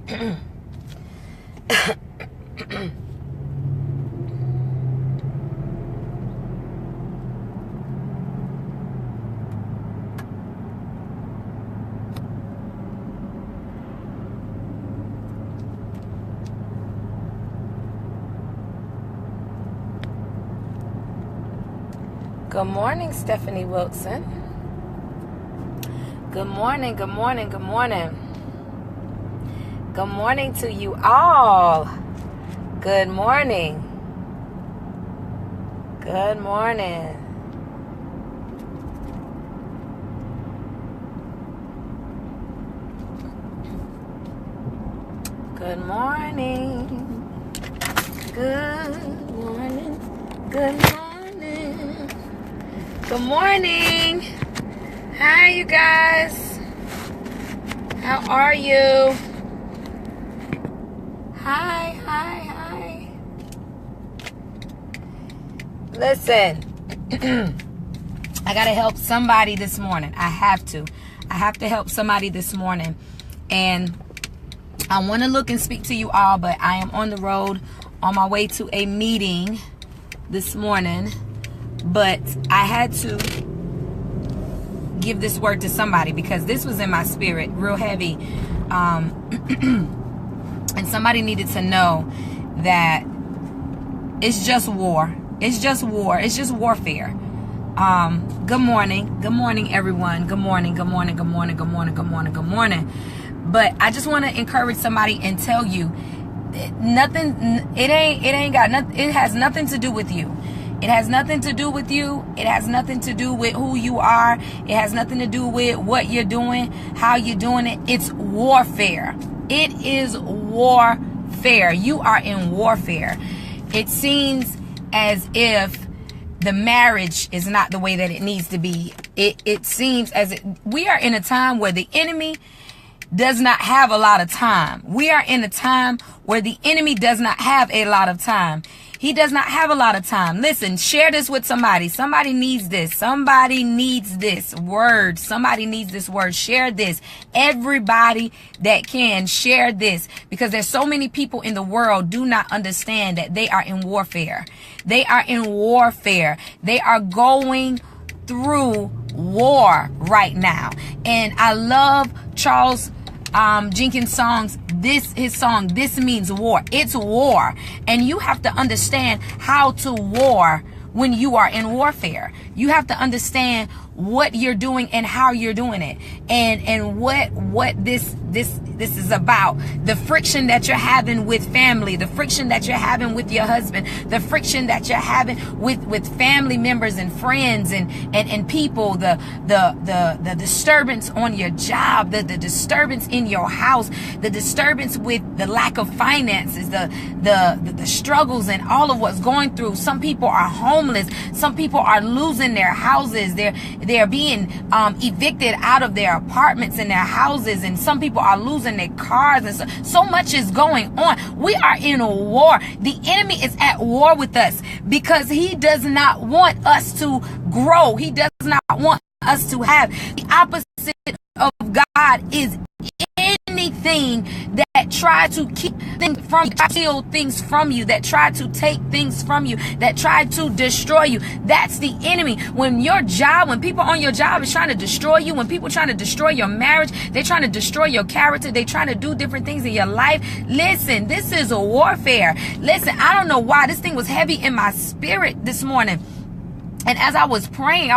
Good morning, Stephanie Wilson. Good morning, good morning, good morning. Good morning to you all. Good morning. Good morning. Good morning. Good morning. Good morning. Good morning. Hi, you guys. How are you? Hi. Listen, I got to help somebody this morning. I have to help somebody this morning. And I want to look and speak to you all, but I am on the road on my way to a meeting this morning. But I had to give this word to somebody because this was in my spirit real heavy. And somebody needed to know that it's just war. It's just war. It's just warfare. Good morning. Good morning, everyone. Good morning. Good morning. Good morning. Good morning. Good morning. Good morning. But I just want to encourage somebody and tell you nothing. It ain't got nothing. It has nothing to do with you. It has nothing to do with you. It has nothing to do with who you are. It has nothing to do with what you're doing, how you're doing it. It's warfare. It is warfare. You are in warfare. It seems as if the marriage is not the way that it needs to be. It seems as if we are in a time where the enemy does not have a lot of time. We are in a time where the enemy does not have a lot of time. He does not have a lot of time. Listen, share this with somebody. Somebody needs this. Somebody needs this word. Somebody needs this word. Share this. Everybody that can share this, because there's so many people in the world do not understand that they are in warfare. They are in warfare. They are going through war right now. And I love Charles Jenkins' songs. His song, This Means War. It's war. And you have to understand how to war when you are in warfare. You have to understand what you're doing and how you're doing it. And what this is about. The friction that you're having with family, the friction that you're having with your husband, the friction that you're having with family members and friends and people, the disturbance on your job, the disturbance in your house, the disturbance with the lack of finances, the struggles and all of what's going through. Some people are homeless. Some people are losing their houses. They're being evicted out of their apartments and their houses, and some people are losing their cars, and so much is going on. We are in a war. The enemy is at war with us because he does not want us to grow. He does not want us to have. The opposite of God is anything that try to keep things from you, steal things from you, that try to take things from you, that try to destroy you. That's the enemy. When people on your job is trying to destroy you, when people trying to destroy your marriage, they're trying to destroy your character, they're trying to do different things in your life. Listen, this is a warfare. Listen, I don't know why this thing was heavy in my spirit this morning. And as I was praying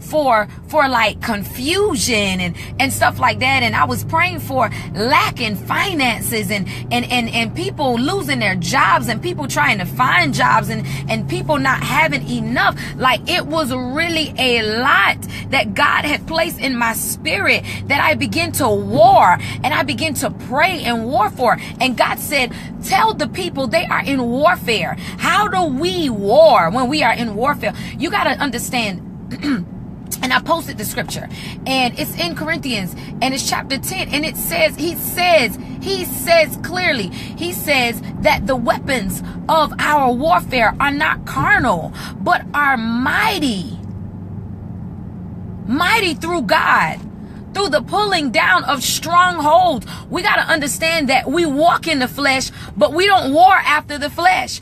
for like confusion and stuff like that. And I was praying for lack in finances and people losing their jobs and people trying to find jobs and people not having enough. Like, it was really a lot that God had placed in my spirit that I began to war and I began to pray and war for. And God said, tell the people they are in warfare. How do we war when we are in warfare? You got to understand. And I posted the scripture, and it's in Corinthians, and it's chapter 10, and it says, he says clearly, he says that the weapons of our warfare are not carnal, but are mighty through God through the pulling down of strongholds. We got to understand that we walk in the flesh, but we don't war after the flesh.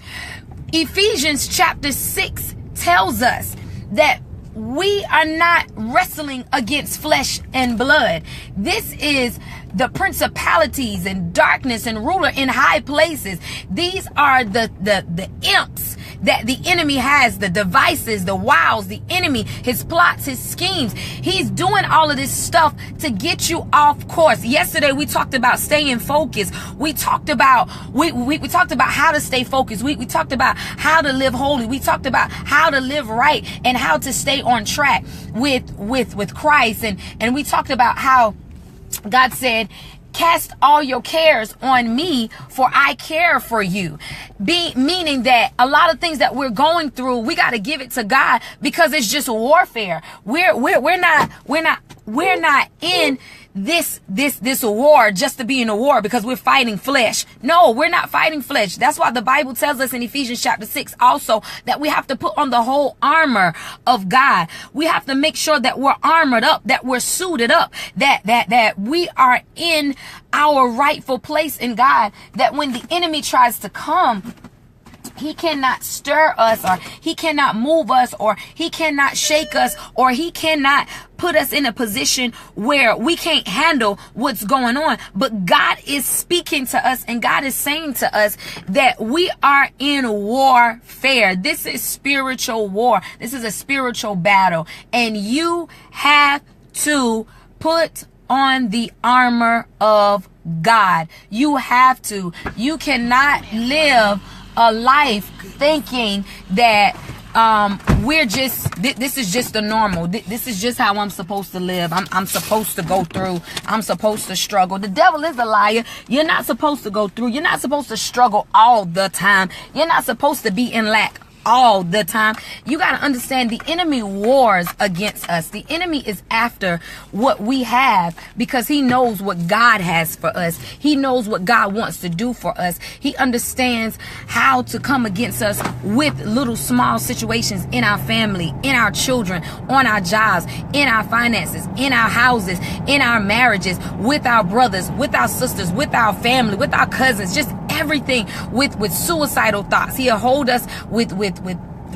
Ephesians chapter 6 tells us that we are not wrestling against flesh and blood. This is the principalities and darkness and ruler in high places. These are the imps that the enemy has, the devices, the wiles, the enemy, his plots, his schemes. He's doing all of this stuff to get you off course. Yesterday we talked about staying focused. We talked about we talked about how to stay focused. We talked about how to live holy. We talked about how to live right and how to stay on track with Christ. And we talked about how God said, cast all your cares on me, for I care for you. Meaning that a lot of things that we're going through, we got to give it to God, because it's just warfare. We're not in this war just to be in a war because we're fighting flesh. No, we're not fighting flesh. That's why the Bible tells us in Ephesians chapter 6 also that we have to put on the whole armor of God. We have to make sure that we're armored up, that we're suited up, that we are in our rightful place in God, that when the enemy tries to come, he cannot stir us, or he cannot move us, or he cannot shake us, or he cannot put us in a position where we can't handle what's going on. But God is speaking to us, and God is saying to us that we are in warfare. This is spiritual war. This is a spiritual battle, and you have to put on the armor of God. You have to. You cannot live a life thinking that this is just the normal. This is just how I'm supposed to live. I'm supposed to go through. I'm supposed to struggle. The devil is a liar. You're not supposed to go through. You're not supposed to struggle all the time. You're not supposed to be in lack all the time. You got to understand, the enemy wars against us. The enemy is after what we have, because he knows what God has for us. He knows what God wants to do for us. He understands how to come against us with little small situations in our family, in our children, on our jobs, in our finances, in our houses, in our marriages, with our brothers, with our sisters, with our family, with our cousins, just everything, with suicidal thoughts. He'll hold us with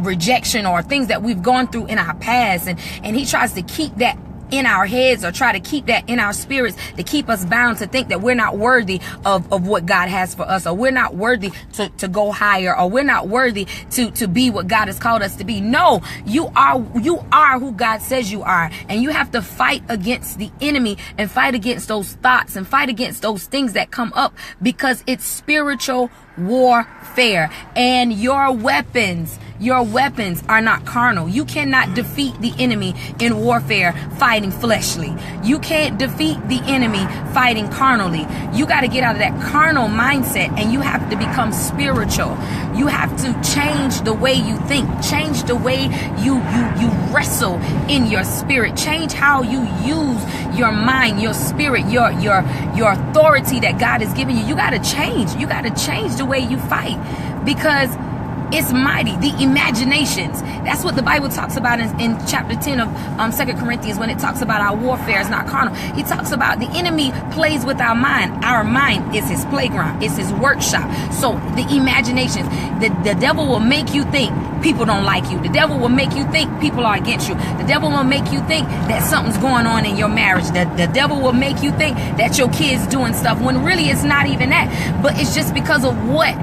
rejection or things that we've gone through in our past, and he tries to keep that in our heads, or try to keep that in our spirits, to keep us bound to think that we're not worthy of what God has for us, or we're not worthy to go higher, or we're not worthy to be what God has called us to be. No, you are who God says you are, and you have to fight against the enemy, and fight against those thoughts, and fight against those things that come up, because it's spiritual warfare. And your weapons are not carnal. You cannot defeat the enemy in warfare fighting fleshly. You can't defeat the enemy fighting carnally. You got to get out of that carnal mindset, and you have to become spiritual. You have to change the way you think, change the way you wrestle in your spirit, change how you use your mind, your spirit, your authority that God has given you. You got to change. You got to change the way you fight, because it's mighty. The imaginations. That's what the Bible talks about in chapter 10 of 2 Corinthians, when it talks about our warfare is not carnal. He talks about the enemy plays with our mind. Our mind is his playground. It's his workshop. So the imaginations, the devil will make you think people don't like you. The devil will make you think people are against you. The devil will make you think that something's going on in your marriage. The devil will make you think that your kid's doing stuff, when really it's not even that. But it's just because of what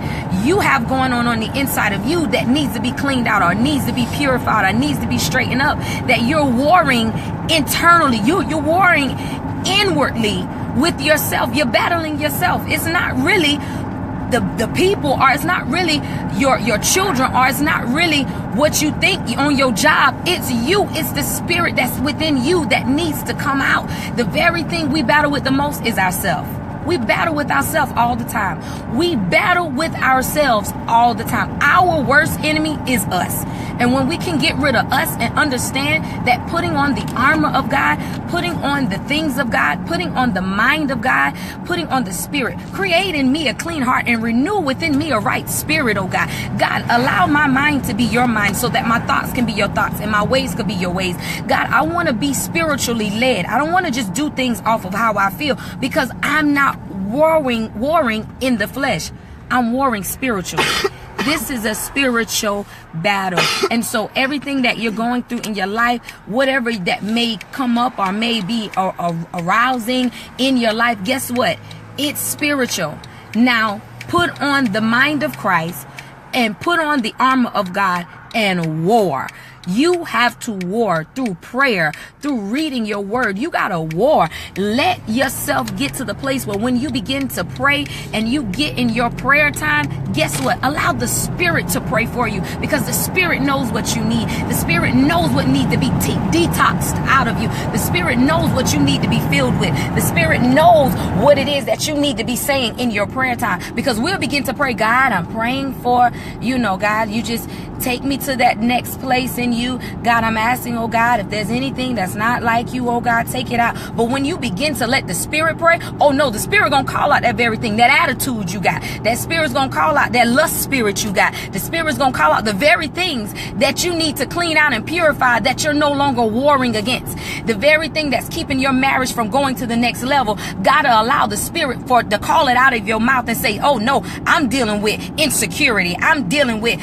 you have going on the inside of you that needs to be cleaned out, or needs to be purified, or needs to be straightened up, that you're warring internally. You're warring inwardly with yourself. You're battling yourself. It's not really the people, or it's not really your children, or it's not really what you think on your job. It's you. It's the spirit that's within you that needs to come out. The very thing we battle with the most is ourselves. We battle with ourselves all the time. We battle with ourselves all the time. Our worst enemy is us. And when we can get rid of us and understand that putting on the armor of God, putting on the things of God, putting on the mind of God, putting on the spirit, create in me a clean heart and renew within me a right spirit, oh God. God, allow my mind to be your mind so that my thoughts can be your thoughts and my ways could be your ways. God, I want to be spiritually led. I don't want to just do things off of how I feel, because I'm not warring in the flesh. I'm warring spiritually. This is a spiritual battle. And so everything that you're going through in your life, whatever that may come up or may be arousing in your life, guess what? It's spiritual. Now, put on the mind of Christ and put on the armor of God and war. You have to war through prayer, through reading your word. You got to war. Let yourself get to the place where when you begin to pray and you get in your prayer time, guess what? Allow the Spirit to pray for you, because the Spirit knows what you need. The Spirit knows what needs to be detoxed out of you. The Spirit knows what you need to be filled with. The Spirit knows what it is that you need to be saying in your prayer time, because we'll begin to pray, God, I'm praying for, God, you just take me to that next place in you. God, I'm asking, oh God, if there's anything that's not like you, oh God, take it out. But when you begin to let the Spirit pray, oh no, the Spirit gonna call out that very thing, that attitude you got. That Spirit's gonna call out that lust spirit you got. The Spirit's gonna call out the very things that you need to clean out and purify, that you're no longer warring against. The very thing that's keeping your marriage from going to the next level, gotta allow the Spirit to call it out of your mouth and say, oh no, I'm dealing with insecurity. I'm dealing with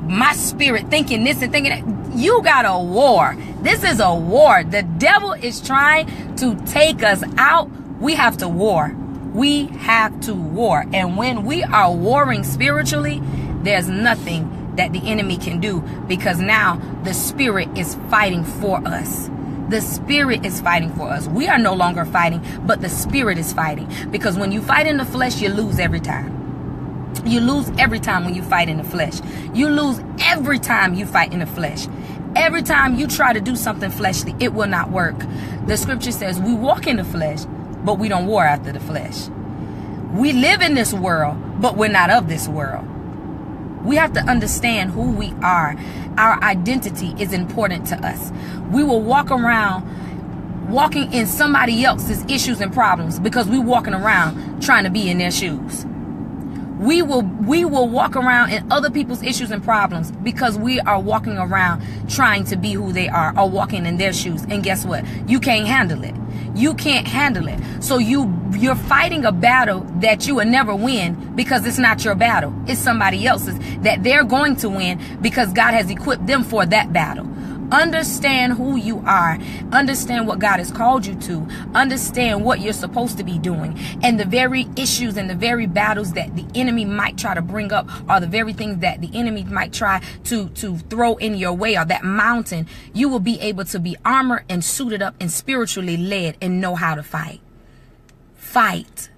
my spirit thinking this and thinking that. You got a war. This is a war. The devil is trying to take us out. We have to war. We have to war. And when we are warring spiritually, there's nothing that the enemy can do, because now the Spirit is fighting for us. The Spirit is fighting for us. We are no longer fighting, but the Spirit is fighting. Because when you fight in the flesh, you lose every time. You lose every time when you fight in the flesh. You lose every time you fight in the flesh. Every time you try to do something fleshly, it will not work. The scripture says we walk in the flesh, but we don't war after the flesh. We live in this world, but we're not of this world. We have to understand who we are. Our identity is important to us. We will walk around walking in somebody else's issues and problems because we're walking around trying to be in their shoes. We will walk around in other people's issues and problems because we are walking around trying to be who they are, or walking in their shoes. And guess what? You can't handle it. You can't handle it. So you're fighting a battle that you will never win, because it's not your battle. It's somebody else's that they're going to win, because God has equipped them for that battle. Understand who you are. Understand what God has called you to. Understand what you're supposed to be doing. And the very issues and the very battles that the enemy might try to bring up, are the very things that the enemy might try to throw in your way, or that mountain, you will be able to be armored and suited up and spiritually led and know how to fight. Fight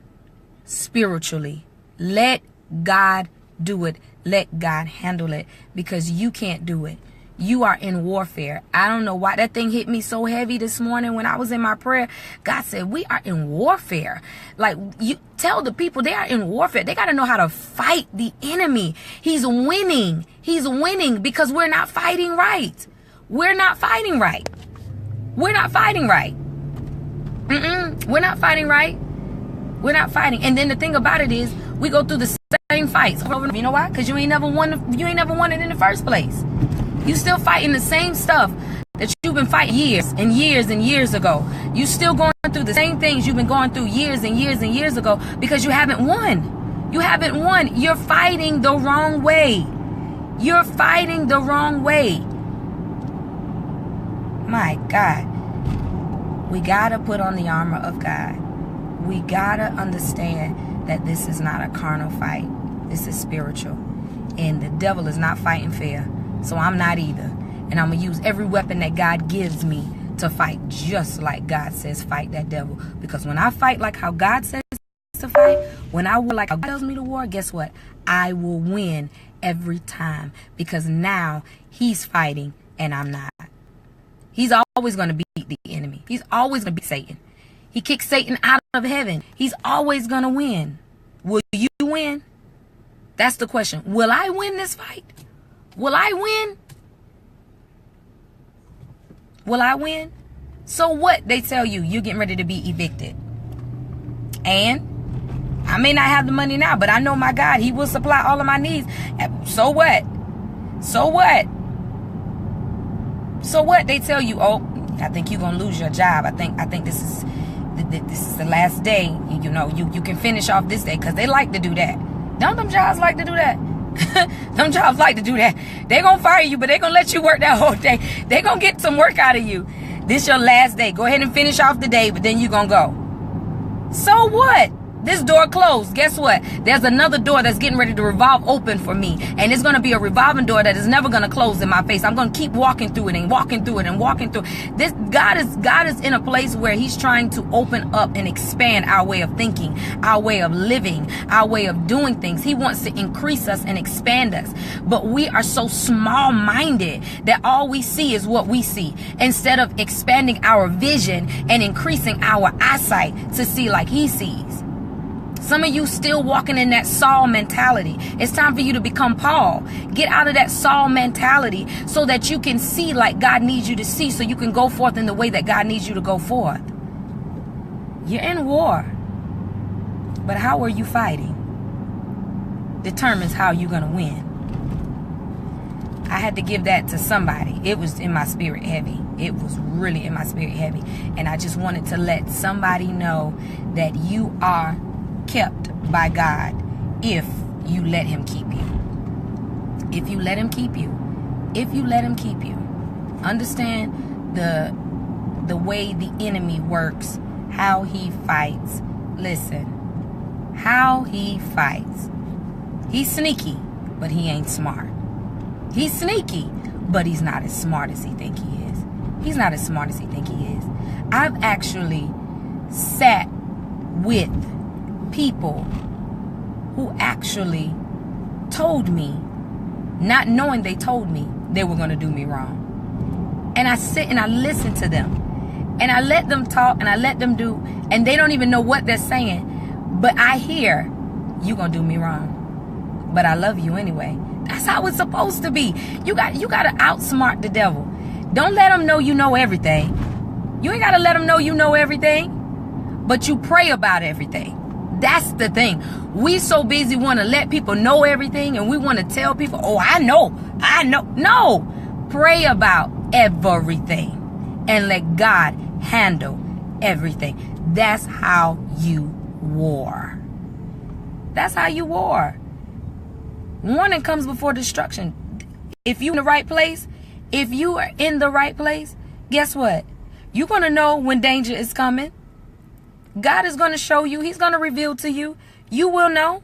spiritually. Let God do it. Let God handle it, because you can't do it. You are in warfare. I don't know why that thing hit me so heavy this morning when I was in my prayer. God said, we are in warfare. Like, you tell the people they are in warfare. They got to know how to fight the enemy. He's winning. He's winning because we're not fighting right. We're not fighting right. We're not fighting right. We're not fighting right. We're not fighting. And then the thing about it is, we go through the same fights. You know why? Because you ain't never won it in the first place. You still fighting the same stuff that you've been fighting years and years and years ago. You still going through the same things you've been going through years and years and years ago, because you haven't won. You haven't won. You're fighting the wrong way. You're fighting the wrong way. My God. We gotta put on the armor of God. We gotta understand that this is not a carnal fight. This is spiritual. And the devil is not fighting fair. So I'm not either. And I'm going to use every weapon that God gives me to fight, just like God says fight that devil. Because when I fight like how God says to fight, when I war like how God tells me to war, guess what? I will win every time. Because now he's fighting and I'm not. He's always going to beat the enemy. He's always going to beat Satan. He kicks Satan out of heaven. He's always going to win. Will you win? That's the question. Will I win this fight? Will I win? Will I win? So what? They tell you you're getting ready to be evicted. And I may not have the money now, but I know my God, he will supply all of my needs. So what? So what? So what? They tell you, oh, I think you're going to lose your job. I think this is the last day. You know, you can finish off this day, because they like to do that. Don't them jobs like to do that? Them jobs like to do that. They're going to fire you, but they're going to let you work that whole day. They're going to get some work out of you. This your last day. Go ahead and finish off the day, but then you're going to go. So what? This door closed. Guess what? There's another door that's getting ready to revolve open for me. And it's going to be a revolving door that is never going to close in my face. I'm going to keep walking through it and walking through it and walking through it. This God is in a place where he's trying to open up and expand our way of thinking, our way of living, our way of doing things. He wants to increase us and expand us. But we are so small-minded that all we see is what we see, instead of expanding our vision and increasing our eyesight to see like he sees. Some of you still walking in that Saul mentality. It's time for you to become Paul. Get out of that Saul mentality so that you can see like God needs you to see, so you can go forth in the way that God needs you to go forth. You're in war. But how are you fighting determines how you're going to win. I had to give that to somebody. It was in my spirit heavy. It was really in my spirit heavy. And I just wanted to let somebody know that you are kept by God if you let him keep you. If you let him keep you. If you let him keep you. Understand the way the enemy works, how he fights. Listen, how he fights. He's sneaky, but he ain't smart. He's sneaky, but he's not as smart as he think he is. He's not as smart as he think he is. I've actually sat with people who actually told me, not knowing they told me, they were going to do me wrong. And I sit and I listen to them. And I let them talk and I let them do. And they don't even know what they're saying. But I hear, you're going to do me wrong. But I love you anyway. That's how it's supposed to be. You got to outsmart the devil. Don't let him know you know everything. You ain't got to let him know you know everything. But you pray about everything. That's the thing. We so busy want to let people know everything, and we want to tell people, oh, I know. No. Pray about everything and let God handle everything. That's how you war. That's how you war. Warning comes before destruction. If you're in the right place, if you are in the right place, guess what? You're going to know when danger is coming. God is going to show you. He's going to reveal to you. You will know.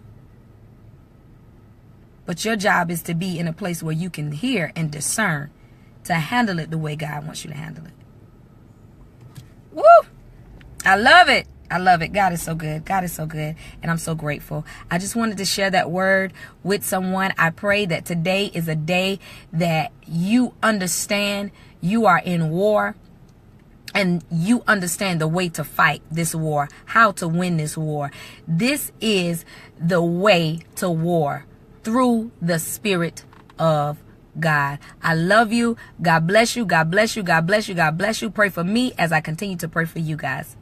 But your job is to be in a place where you can hear and discern to handle it the way God wants you to handle it. Woo! I love it. I love it. God is so good. God is so good. And I'm so grateful. I just wanted to share that word with someone. I pray that today is a day that you understand you are in war. And you understand the way to fight this war, how to win this war. This is the way to war through the Spirit of God. I love you. God bless you. God bless you. God bless you. God bless you. Pray for me as I continue to pray for you guys.